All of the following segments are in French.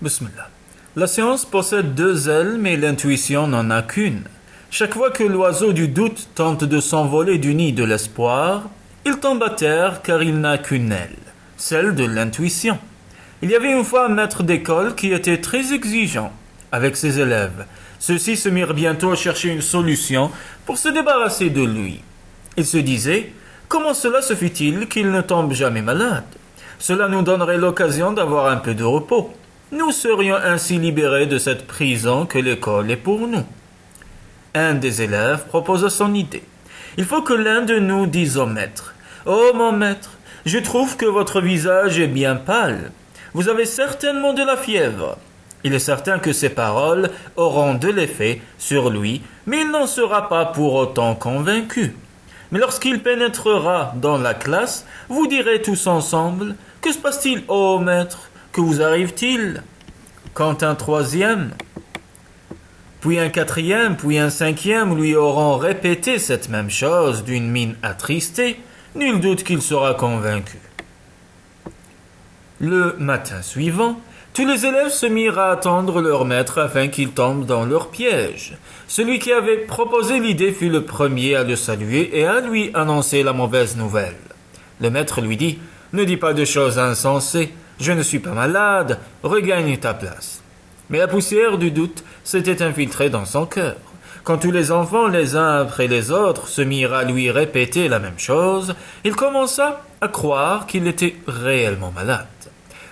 Bismillah. La science possède deux ailes, mais l'intuition n'en a qu'une. Chaque fois que l'oiseau du doute tente de s'envoler du nid de l'espoir, il tombe à terre car il n'a qu'une aile, celle de l'intuition. Il y avait une fois un maître d'école qui était très exigeant avec ses élèves. Ceux-ci se mirent bientôt à chercher une solution pour se débarrasser de lui. Ils se disaient « Comment cela se fait-il qu'il ne tombe jamais malade ? Cela nous donnerait l'occasion d'avoir un peu de repos. Nous serions ainsi libérés de cette prison que l'école est pour nous. » Un des élèves proposa son idée. « Il faut que l'un de nous dise au maître « Oh mon maître, je trouve que votre visage est bien pâle. Vous avez certainement de la fièvre. » Il est certain que ces paroles auront de l'effet sur lui, mais il n'en sera pas pour autant convaincu. Mais lorsqu'il pénétrera dans la classe, vous direz tous ensemble « Que se passe-t-il, ô maître? Que vous arrive-t-il » Quand un troisième, puis un quatrième, puis un cinquième lui auront répété cette même chose d'une mine attristée, nul doute qu'il sera convaincu. Le matin suivant, tous les élèves se mirent à attendre leur maître afin qu'il tombe dans leur piège. Celui qui avait proposé l'idée fut le premier à le saluer et à lui annoncer la mauvaise nouvelle. Le maître lui dit « Ne dis pas de choses insensées, je ne suis pas malade, regagne ta place. » Mais la poussière du doute s'était infiltrée dans son cœur. Quand tous les enfants, les uns après les autres, se mirent à lui répéter la même chose, il commença à croire qu'il était réellement malade.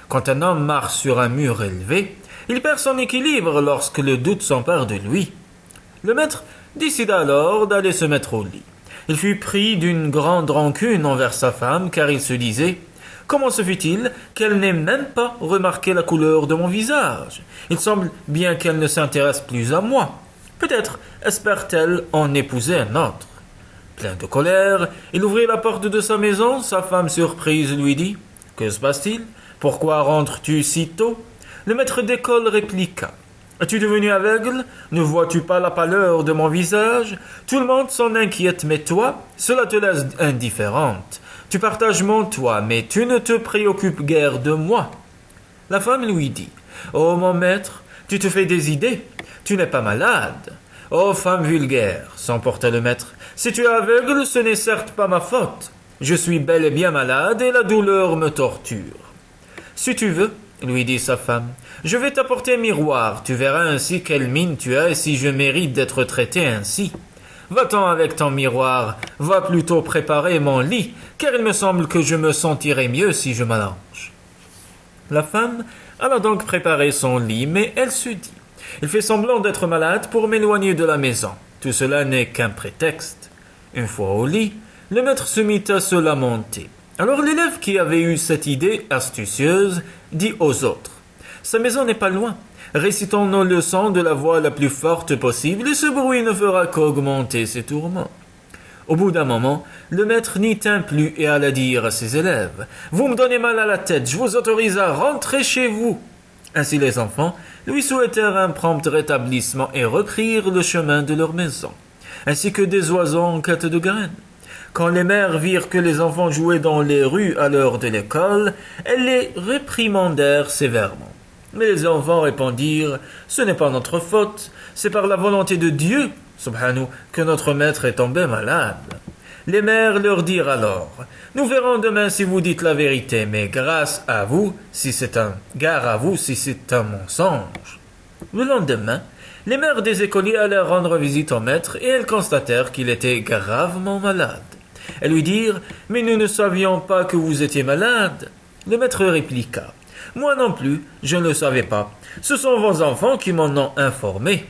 Quand un homme marche sur un mur élevé, il perd son équilibre lorsque le doute s'empare de lui. Le maître décida alors d'aller se mettre au lit. Il fut pris d'une grande rancune envers sa femme car il se disait « Comment se fait-il qu'elle n'ait même pas remarqué la couleur de mon visage ? Il semble bien qu'elle ne s'intéresse plus à moi. Peut-être espère-t-elle en épouser un autre. » Plein de colère, il ouvrit la porte de sa maison. Sa femme surprise lui dit « Que se passe-t-il ? Pourquoi rentres-tu si tôt ?» Le maître d'école répliqua « Es-tu devenu aveugle ? Ne vois-tu pas la pâleur de mon visage ? Tout le monde s'en inquiète, mais toi, cela te laisse indifférente. Tu partages mon toit, mais tu ne te préoccupes guère de moi. » La femme lui dit « Oh mon maître, tu te fais des idées, tu n'es pas malade. »« Oh femme vulgaire, s'emporta le maître, si tu es aveugle, ce n'est certes pas ma faute. Je suis bel et bien malade et la douleur me torture. » « Si tu veux, lui dit sa femme, je vais t'apporter un miroir, tu verras ainsi quelle mine tu as et si je mérite d'être traité ainsi. Va-t'en avec ton miroir, va plutôt préparer mon lit, car il me semble que je me sentirai mieux si je m'allonge. » La femme alla donc préparer son lit, mais elle se dit « Il fait semblant d'être malade pour m'éloigner de la maison. Tout cela n'est qu'un prétexte. » Une fois au lit, le maître se mit à se lamenter. Alors l'élève qui avait eu cette idée astucieuse dit aux autres « Sa maison n'est pas loin. Récitons nos leçons de la voix la plus forte possible et ce bruit ne fera qu'augmenter ses tourments. » Au bout d'un moment, le maître n'y tint plus et alla dire à ses élèves « Vous me donnez mal à la tête, je vous autorise à rentrer chez vous. » Ainsi les enfants lui souhaitèrent un prompt rétablissement et reprirent le chemin de leur maison, ainsi que des oiseaux en quête de graines. Quand les mères virent que les enfants jouaient dans les rues à l'heure de l'école, elles les réprimandèrent sévèrement. Mais les enfants répondirent « Ce n'est pas notre faute, c'est par la volonté de Dieu, subhanahu, que notre maître est tombé malade. » Les mères leur dirent alors « Nous verrons demain si vous dites la vérité, mais gare à vous si c'est un mensonge. » Le lendemain, les mères des écoliers allèrent rendre visite au maître et elles constatèrent qu'il était gravement malade. Elles lui dirent « Mais nous ne savions pas que vous étiez malade. » Le maître répliqua « Moi non plus, je ne le savais pas. Ce sont vos enfants qui m'en ont informé. »